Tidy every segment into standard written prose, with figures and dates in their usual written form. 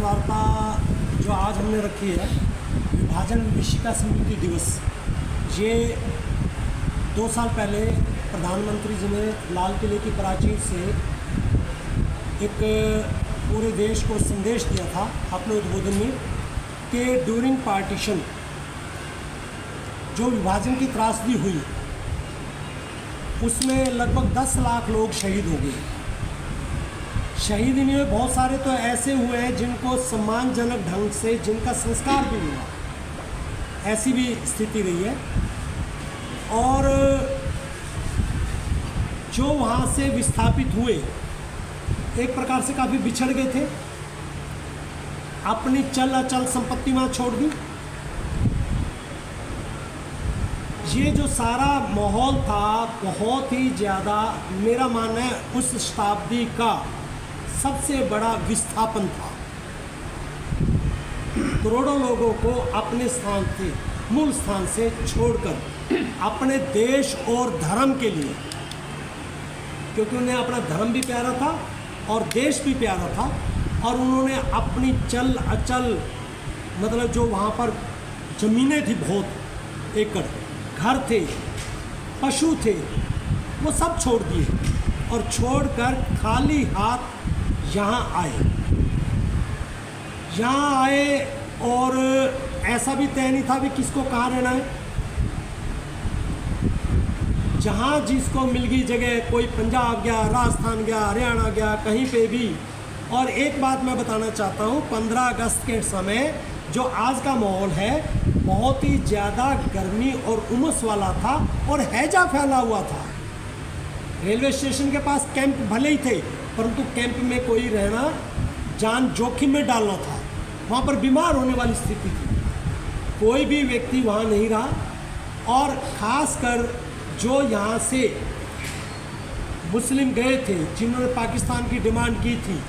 वार्ता जो आज हमने रखी है, विभाजन विभीषिका स्मृति दिवस, ये 2 साल पहले प्रधानमंत्री जी ने लाल किले की प्राचीर से एक पूरे देश को संदेश दिया था अपने उद्बोधन में कि ड्यूरिंग पार्टीशन जो विभाजन की त्रासदी हुई उसमें लगभग 10 लाख लोग शहीद हो गए। शहीद नहीं हुए, बहुत सारे तो ऐसे हुए हैं जिनको सम्मानजनक ढंग से जिनका संस्कार भी हुआ, ऐसी भी स्थिति रही है। और जो वहाँ से विस्थापित हुए एक प्रकार से काफ़ी बिछड़ गए थे, अपनी चल अचल संपत्ति वहाँ छोड़ दी। ये जो सारा माहौल था बहुत ही ज़्यादा, मेरा मानना है उस शताब्दी का सबसे बड़ा विस्थापन था। करोड़ों लोगों को अपने स्थान से, मूल स्थान से छोड़कर अपने देश और धर्म के लिए, क्योंकि उन्हें अपना धर्म भी प्यारा था और देश भी प्यारा था, और उन्होंने अपनी चल अचल मतलब जो वहाँ पर ज़मीनें थी बहुत एकड़, घर थे, पशु थे, वो सब छोड़ दिए और छोड़कर खाली हाथ यहाँ आए। और ऐसा भी तय नहीं था भी किसको कहाँ रहना है। जहाँ जिसको मिल गई जगह, कोई पंजाब गया, राजस्थान गया, हरियाणा गया, कहीं पे भी। और एक बात मैं बताना चाहता हूँ, 15 अगस्त के समय जो आज का माहौल है बहुत ही ज़्यादा गर्मी और उमस वाला था और हैजा फैला हुआ था। रेलवे स्टेशन के पास कैंप भले ही थे, परंतु कैंप में कोई रहना जान जोखिम में डालना था। वहाँ पर बीमार होने वाली स्थिति थी, कोई भी व्यक्ति वहाँ नहीं रहा। और ख़ासकर जो यहाँ से मुस्लिम गए थे, जिन्होंने पाकिस्तान की डिमांड की थी,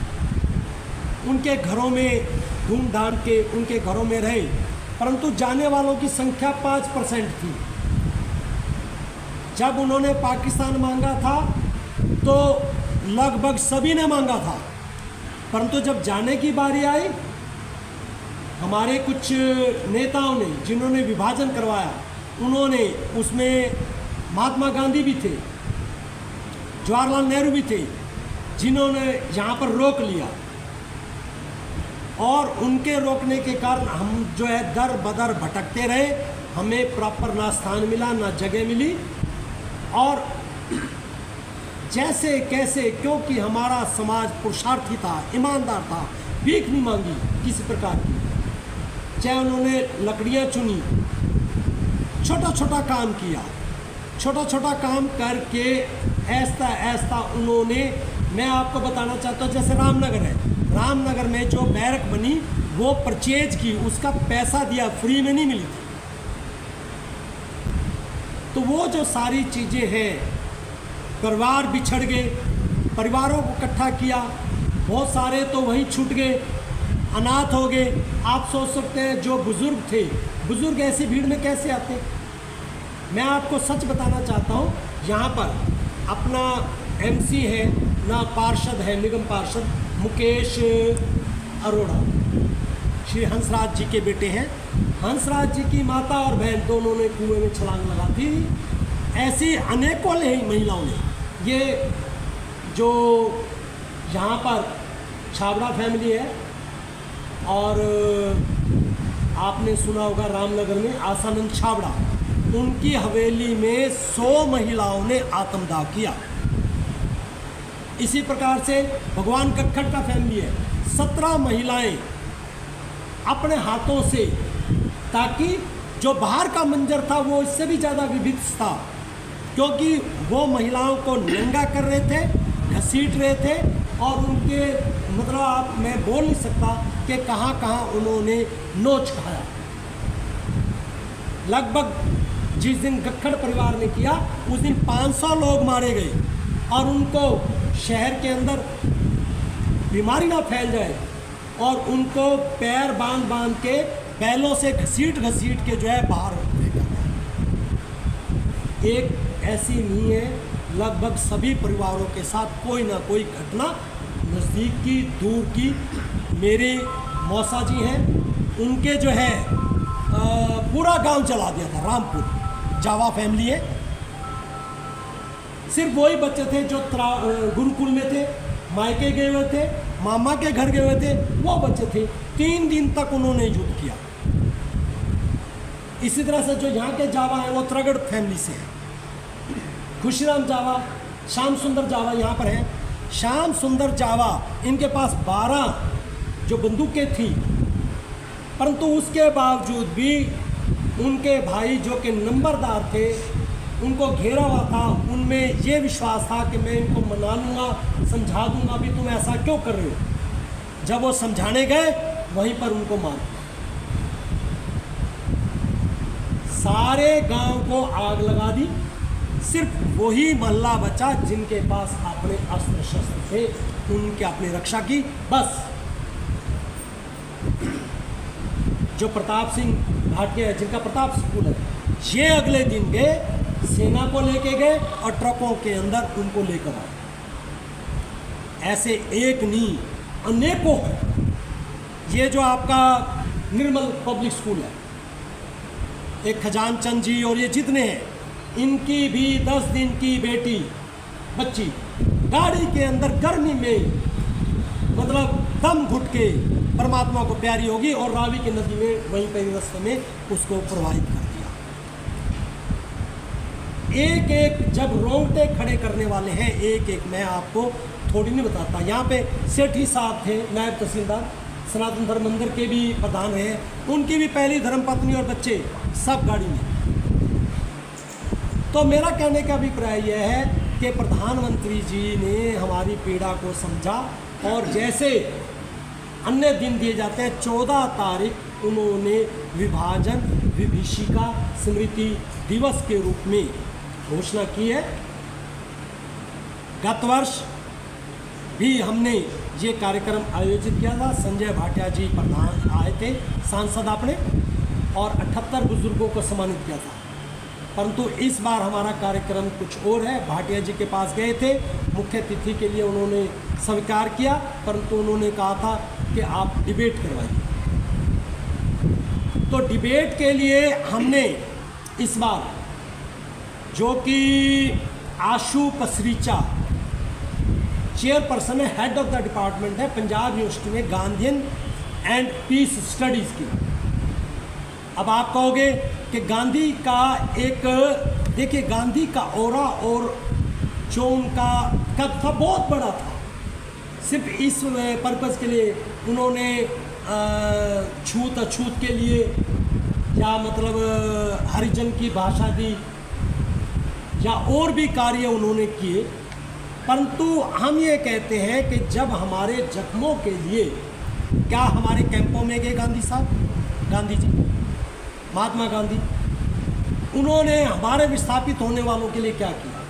उनके घरों में ढूंढ के उनके घरों में रहे, परंतु जाने वालों की संख्या 5% थी। जब उन्होंने पाकिस्तान मांगा था तो लगभग सभी ने मांगा था, परंतु जब जाने की बारी आई, हमारे कुछ नेताओं ने, जिन्होंने विभाजन करवाया, उन्होंने उसमें महात्मा गांधी भी थे, जवाहरलाल नेहरू भी थे, जिन्होंने यहाँ पर रोक लिया। और उनके रोकने के कारण हम जो है दर बदर भटकते रहे, हमें प्रॉपर ना स्थान मिला, ना जगह मिली। और जैसे कैसे, क्योंकि हमारा समाज पुरुषार्थी था, ईमानदार था, भीख नहीं मांगी किसी प्रकार की। चाहे उन्होंने लकड़ियाँ चुनी, छोटा छोटा काम किया, छोटा छोटा काम करके ऐसा उन्होंने, मैं आपको बताना चाहता हूँ, जैसे रामनगर है, रामनगर में जो बैरक बनी वो परचेज की, उसका पैसा दिया, फ्री में नहीं मिली थी। तो वो जो सारी चीज़ें हैं, परिवार बिछड़ गए, परिवारों को इकट्ठा किया, बहुत सारे तो वहीं छूट गए, अनाथ हो गए। आप सोच सकते हैं जो बुज़ुर्ग थे, बुज़ुर्ग ऐसी भीड़ में कैसे आते। मैं आपको सच बताना चाहता हूँ, यहाँ पर अपना MC है ना, पार्षद है, निगम पार्षद मुकेश अरोड़ा, श्री हंसराज जी के बेटे हैं। हंसराज जी की माता और बहन दोनों ने कुएं में छलांग लगा दी। ऐसी अनेकों महिलाओं ने, ये जो यहाँ पर छाबड़ा फैमिली है, और आपने सुना होगा रामनगर में आसानंद छाबड़ा, उनकी हवेली में 100 महिलाओं ने आत्मदाह किया। इसी प्रकार से भगवान कक्खड़ का फैमिली है, 17 महिलाएं अपने हाथों से, ताकि जो बाहर का मंजर था वो इससे भी ज़्यादा विभत्स था, क्योंकि वो महिलाओं को नंगा कर रहे थे, घसीट रहे थे, और उनके मतलब मैं बोल नहीं सकता कि कहाँ कहाँ उन्होंने नोच खाया। लगभग जिस दिन कक्खड़ परिवार ने किया, उस दिन 500 लोग मारे गए, और उनको शहर के अंदर बीमारी ना फैल जाए, और उनको पैर बांध बांध के बैलों से घसीट के जो है बाहर फेंका गया। एक ऐसी नहीं है, लगभग सभी परिवारों के साथ कोई ना कोई घटना, नज़दीक की दूर की, मेरे मौसा जी हैं, उनके जो है पूरा गांव चला दिया था। रामपुर जावा फैमिली है। सिर्फ वही बच्चे थे जो गुरुकुल में थे, मायके गए हुए थे, मामा के घर गए हुए थे, वो बच्चे थे। 3 दिन तक उन्होंने युद्ध किया। इसी तरह से जो यहाँ के जावा हैं वो त्रगड़ फैमिली से हैं। खुशीराम जावा, श्याम सुंदर जावा यहाँ पर हैं। श्याम सुंदर जावा, इनके पास 12 जो बंदूकें थी, परंतु उसके बावजूद भी उनके भाई जो कि नंबरदार थे, उनको घेरा हुआ था। उनमें ये विश्वास था कि मैं इनको मना लूँगा, समझा दूँगा भी तुम ऐसा क्यों कर रहे हो। जब वो समझाने गए वहीं पर उनको मार दिया। सारे गांव को आग लगा दी। सिर्फ वही मोहल्ला बचा जिनके पास अपने अस्त्र शस्त्र थे, उनके अपनी रक्षा की। बस जो प्रताप सिंह भाटिया, जिनका प्रताप स्कूल है, ये अगले दिन गए, सेना को लेके गए और ट्रकों के अंदर उनको लेकर आए। ऐसे एक नहीं अनेकों हैं। ये जो आपका निर्मल पब्लिक स्कूल है, एक खजान चंद जी और ये जितने हैं, इनकी भी 10 दिन की बेटी बच्ची गाड़ी के अंदर गर्मी में मतलब दम घुट के परमात्मा को प्यारी होगी और रावी की नदी में वहीं पर रास्ते में उसको प्रवाहित कर दिया। एक एक जब रोंगटे खड़े करने वाले हैं, एक एक मैं आपको थोड़ी नहीं बताता। यहाँ पे सेठी साहब थे, नायब तहसीलदार, सनातन धर्म मंदिर के भी प्रधान हैं, उनकी भी पहली धर्मपत्नी और बच्चे सब गाड़ी में। तो मेरा कहने का अभिप्राय यह है कि प्रधानमंत्री जी ने हमारी पीड़ा को समझा और जैसे अन्य दिन दिए जाते हैं, 14 तारीख उन्होंने विभाजन विभीषिका स्मृति दिवस के रूप में घोषणा की है। गत वर्ष भी हमने ये कार्यक्रम आयोजित किया था। संजय भाटिया जी प्रधान आए थे, सांसद अपने, और 78 बुजुर्गों को सम्मानित किया था। परंतु इस बार हमारा कार्यक्रम कुछ और है। भाटिया जी के पास गए थे, मुख्य अतिथि के लिए उन्होंने स्वीकार किया, परंतु उन्होंने कहा था कि आप डिबेट करवाइए। तो डिबेट के लिए हमने इस बार, जो कि आशु पसरीचा चेयरपर्सन है, हेड ऑफ द डिपार्टमेंट है पंजाब यूनिवर्सिटी में गांधीयन एंड पीस स्टडीज़ की। अब आप कहोगे कि गांधी का एक, देखिए गांधी का ऑरा और जो उनका कद था बहुत बड़ा था। सिर्फ इस पर्पज़ के लिए उन्होंने छूत अछूत के लिए या मतलब हरिजन की भाषा दी या और भी कार्य उन्होंने किए। परंतु हम ये कहते हैं कि जब हमारे जख्मों के लिए, क्या हमारे कैंपों में गए गांधी साहब, गांधी जी, महात्मा गांधी, उन्होंने हमारे विस्थापित होने वालों के लिए क्या किया?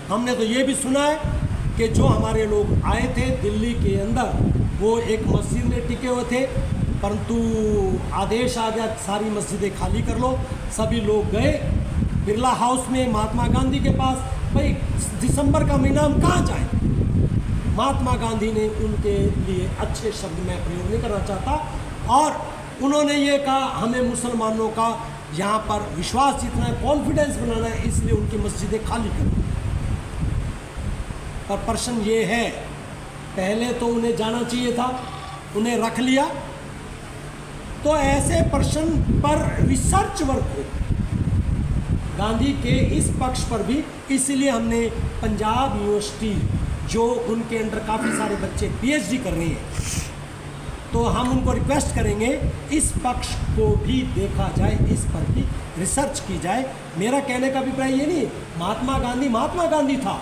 हमने तो ये भी सुना है कि जो हमारे लोग आए थे दिल्ली के अंदर, वो एक मस्जिद में टिके हुए थे, परंतु आदेश आ गया सारी मस्जिदें खाली कर लो। सभी लोग गए बिरला हाउस में महात्मा गांधी के पास। भाई दिसंबर का महीना हम कहाँ जाएं? महात्मा गांधी ने उनके लिए अच्छे शब्द में प्रयोग नहीं करना चाहता और उन्होंने ये कहा हमें मुसलमानों का यहाँ पर विश्वास जीतना है, कॉन्फिडेंस बनाना है, इसलिए उनकी मस्जिदें खाली करो। पर प्रश्न ये है, पहले तो उन्हें जाना चाहिए था, उन्हें रख लिया। तो ऐसे प्रश्न पर रिसर्च वर्क हो गांधी के इस पक्ष पर भी, इसलिए हमने पंजाब यूनिवर्सिटी, जो उनके अंडर काफ़ी सारे बच्चे पीएचडी कर रहे हैं, तो हम उनको रिक्वेस्ट करेंगे इस पक्ष को भी देखा जाए, इस पर भी रिसर्च की जाए। मेरा कहने का अभिप्राय ये नहीं, महात्मा गांधी था,